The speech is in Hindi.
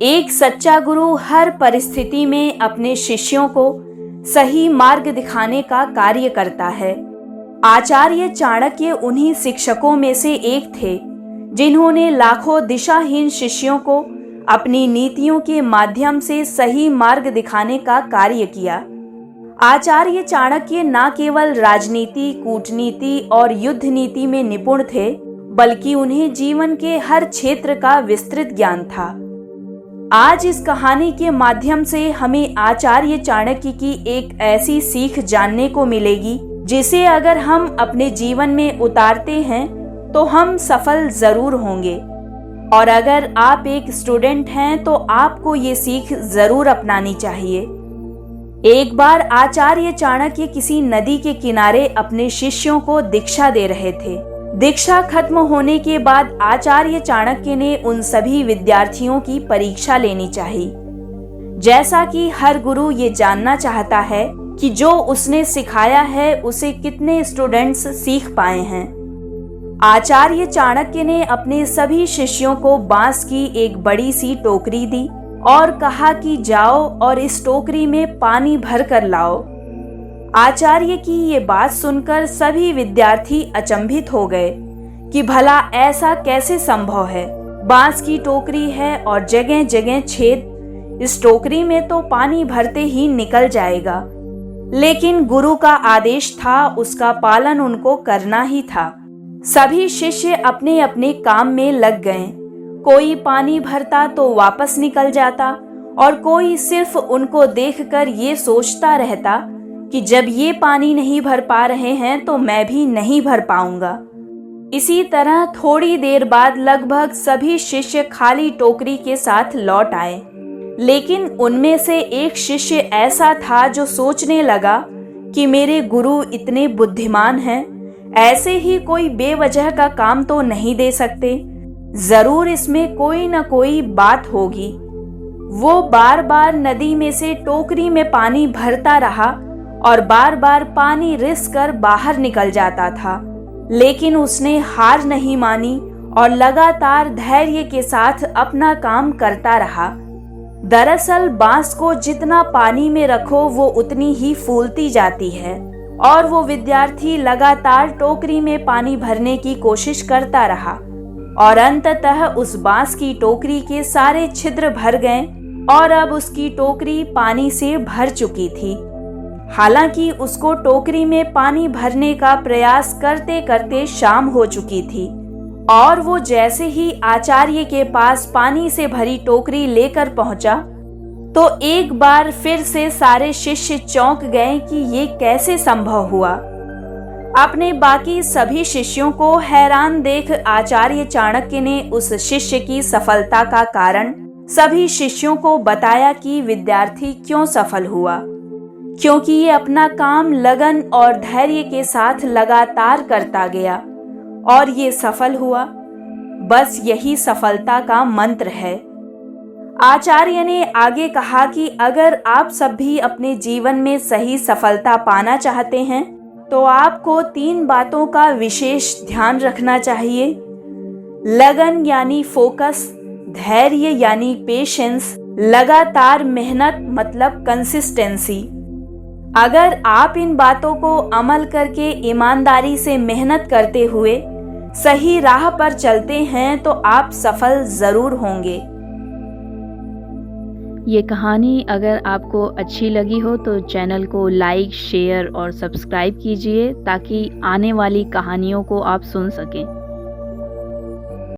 एक सच्चा गुरु हर परिस्थिति में अपने शिष्यों को सही मार्ग दिखाने का कार्य करता है। आचार्य चाणक्य उन्हीं शिक्षकों में से एक थे जिन्होंने लाखों दिशाहीन शिष्यों को अपनी नीतियों के माध्यम से सही मार्ग दिखाने का कार्य किया। आचार्य चाणक्य न केवल राजनीति, कूटनीति और युद्ध नीति में निपुण थे, बल्कि उन्हें जीवन के हर क्षेत्र का विस्तृत ज्ञान था। आज इस कहानी के माध्यम से हमें आचार्य चाणक्य की एक ऐसी सीख जानने को मिलेगी जिसे अगर हम अपने जीवन में उतारते हैं तो हम सफल जरूर होंगे। और अगर आप एक स्टूडेंट हैं तो आपको ये सीख जरूर अपनानी चाहिए। एक बार आचार्य चाणक्य किसी नदी के किनारे अपने शिष्यों को दीक्षा दे रहे थे। दीक्षा खत्म होने के बाद आचार्य चाणक्य ने उन सभी विद्यार्थियों की परीक्षा लेनी चाहिए। जैसा कि हर गुरु ये जानना चाहता है कि जो उसने सिखाया है उसे कितने स्टूडेंट्स सीख पाए हैं। आचार्य चाणक्य ने अपने सभी शिष्यों को बांस की एक बड़ी सी टोकरी दी और कहा कि जाओ और इस टोकरी में पानी भर कर लाओ। आचार्य की ये बात सुनकर सभी विद्यार्थी अचंभित हो गए कि भला ऐसा कैसे संभव है। बांस की टोकरी है और जगह जगह छेद, इस टोकरी में तो पानी भरते ही निकल जाएगा। लेकिन गुरु का आदेश था, उसका पालन उनको करना ही था। सभी शिष्य अपने अपने काम में लग गए। कोई पानी भरता तो वापस निकल जाता और कोई सिर्फ उनको देखकर ये सोचता रहता कि जब ये पानी नहीं भर पा रहे हैं तो मैं भी नहीं भर पाऊंगा। इसी तरह थोड़ी देर बाद लगभग सभी शिष्य खाली टोकरी के साथ लौट आए। लेकिन उनमें से एक शिष्य ऐसा था जो सोचने लगा कि मेरे गुरु इतने बुद्धिमान हैं, ऐसे ही कोई बेवजह का काम तो नहीं दे सकते, जरूर इसमें कोई न कोई बात होगी। वो बार बार नदी में से टोकरी में पानी भरता रहा और बार बार पानी रिस कर बाहर निकल जाता था, लेकिन उसने हार नहीं मानी और लगातार धैर्य के साथ अपना काम करता रहा। दरअसल बांस को जितना पानी में रखो वो उतनी ही फूलती जाती है और वो विद्यार्थी लगातार टोकरी में पानी भरने की कोशिश करता रहा और अंततः उस बांस की टोकरी के सारे छिद्र भर गए और अब उसकी टोकरी पानी से भर चुकी थी। हालांकि उसको टोकरी में पानी भरने का प्रयास करते करते शाम हो चुकी थी और वो जैसे ही आचार्य के पास पानी से भरी टोकरी लेकर पहुंचा तो एक बार फिर से सारे शिष्य चौंक गए कि ये कैसे संभव हुआ। अपने बाकी सभी शिष्यों को हैरान देख आचार्य चाणक्य ने उस शिष्य की सफलता का कारण सभी शिष्यों को बताया कि विद्यार्थी क्यों सफल हुआ, क्योंकि ये अपना काम लगन और धैर्य के साथ लगातार करता गया और ये सफल हुआ। बस यही सफलता का मंत्र है। आचार्य ने आगे कहा कि अगर आप सब भी अपने जीवन में सही सफलता पाना चाहते हैं तो आपको 3 बातों का विशेष ध्यान रखना चाहिए। लगन यानी फोकस, धैर्य यानी पेशेंस, लगातार मेहनत मतलब कंसिस्टेंसी। अगर आप इन बातों को अमल करके ईमानदारी से मेहनत करते हुए सही राह पर चलते हैं तो आप सफल जरूर होंगे। ये कहानी अगर आपको अच्छी लगी हो तो चैनल को लाइक, शेयर और सब्सक्राइब कीजिए ताकि आने वाली कहानियों को आप सुन सकें।